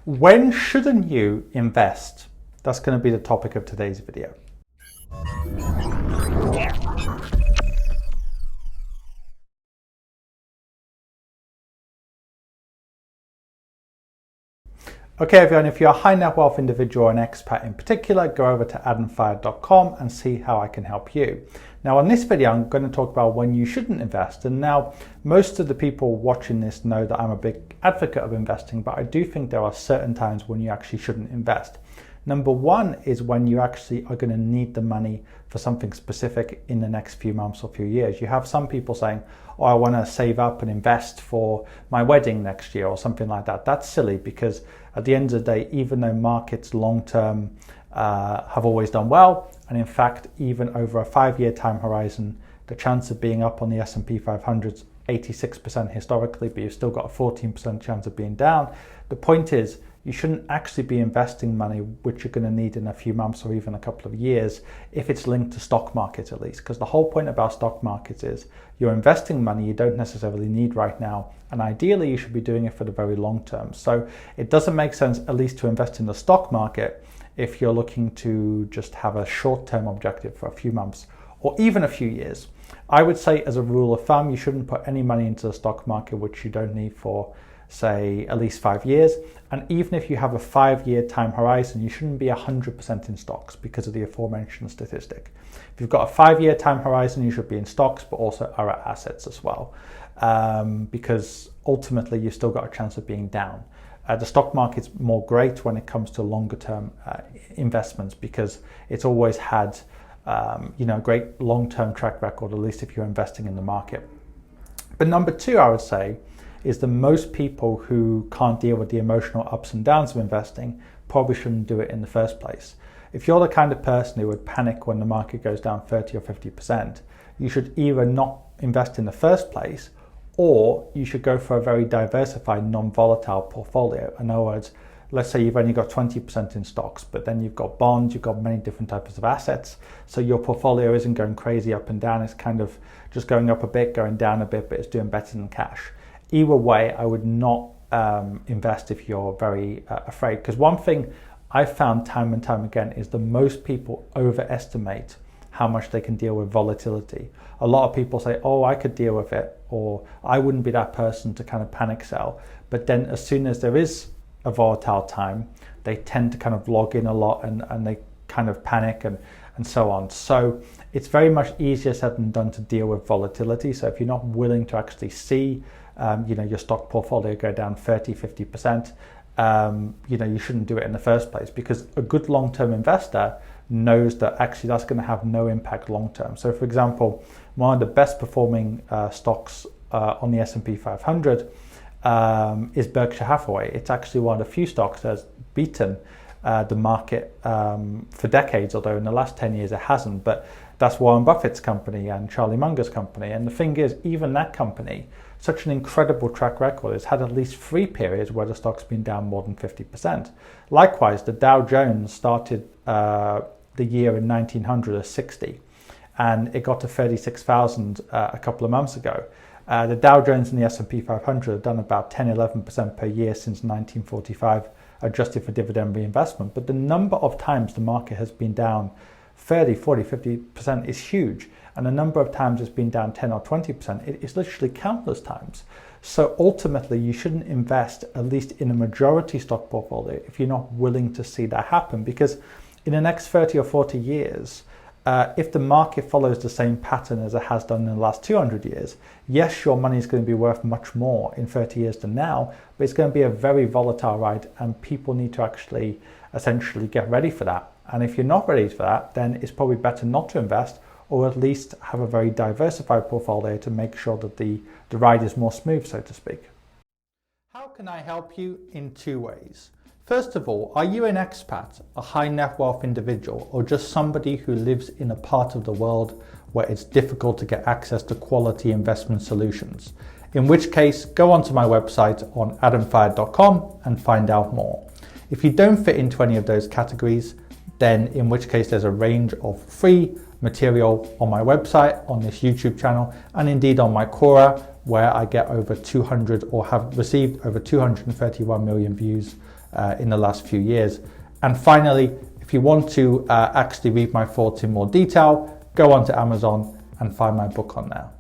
When shouldn't you invest? That's going to be the topic of today's video. Okay everyone, if you're a high net wealth individual or an expat in particular, go over to adamfayed.com and see how I can help you. Now on this video, I'm going to talk about when you shouldn't invest. And now most of the people watching this know that I'm a big advocate of investing, but I do think there are certain times when you actually shouldn't invest. Number one is when you actually are going to need the money for something specific in the next few months or few years. You have some people saying, oh, I want to save up and invest for my wedding next year or something like that. That's silly, because at the end of the day, even though markets long term have always done well, and in fact, even over a 5-year time horizon, the chance of being up on the S&P 500 is 86% historically, but you've still got a 14% chance of being down. The point is, you shouldn't actually be investing money which you're going to need in a few months or even a couple of years if it's linked to stock markets at least, because the whole point about stock markets is you're investing money you don't necessarily need right now, and ideally you should be doing it for the very long term. So it doesn't make sense at least to invest in the stock market if you're looking to just have a short-term objective for a few months or even a few years. I would say as a rule of thumb, you shouldn't put any money into the stock market which you don't need for, say, at least 5 years. And even if you have a 5-year time horizon, you shouldn't be 100% in stocks because of the aforementioned statistic. If you've got a 5-year time horizon, you should be in stocks, but also other assets as well, because ultimately you've still got a chance of being down. The stock market's more great when it comes to longer term investments because it's always had a great long-term track record, at least if you're investing in the market. But number two, I would say, is that most people who can't deal with the emotional ups and downs of investing probably shouldn't do it in the first place. If you're the kind of person who would panic when the market goes down 30 or 50%, you should either not invest in the first place, or you should go for a very diversified, non-volatile portfolio. In other words, let's say you've only got 20% in stocks, but then you've got bonds, you've got many different types of assets. So your portfolio isn't going crazy up and down. It's kind of just going up a bit, going down a bit, but it's doing better than cash. Either way, I would not invest if you're very afraid. Because one thing I've found time and time again is that most people overestimate how much they can deal with volatility. A lot of people say, oh, I could deal with it, or I wouldn't be that person to kind of panic sell. But then as soon as there is a volatile time, they tend to kind of log in a lot and they kind of panic and so on. So it's very much easier said than done to deal with volatility. So if you're not willing to actually see your stock portfolio go down 30, 50%, you shouldn't do it in the first place, because a good long-term investor knows that actually that's going to have no impact long-term. So for example, one of the best performing stocks on the S&P 500 is Berkshire Hathaway. It's actually one of the few stocks that's beaten the market for decades, although in the last 10 years it hasn't. But that's Warren Buffett's company and Charlie Munger's company. And the thing is, even that company, such an incredible track record, has had at least 3 periods where the stock's been down more than 50%. Likewise, the Dow Jones started the year in 1900 as 60, and it got to 36,000 a couple of months ago. The Dow Jones and the S&P 500 have done about 10-11% per year since 1945, adjusted for dividend reinvestment. But the number of times the market has been down 30, 40, 50% is huge. And the number of times it's been down 10 or 20%, it's literally countless times. So ultimately, you shouldn't invest, at least in a majority stock portfolio, if you're not willing to see that happen. Because in the next 30 or 40 years, if the market follows the same pattern as it has done in the last 200 years, yes, your money is going to be worth much more in 30 years than now, but it's going to be a very volatile ride, and people need to actually essentially get ready for that. And if you're not ready for that, then it's probably better not to invest, or at least have a very diversified portfolio to make sure that the ride is more smooth, so to speak. How can I help you? In 2 ways. First of all, are you an expat, a high net wealth individual, or just somebody who lives in a part of the world where it's difficult to get access to quality investment solutions? In which case, go onto my website on adamfayed.com and find out more. If you don't fit into any of those categories, then in which case there's a range of free material on my website, on this YouTube channel, and indeed on my Quora, where I get over 200 or have received over 231 million views in the last few years. And finally, if you want to actually read my thoughts in more detail, go onto Amazon and find my book on there.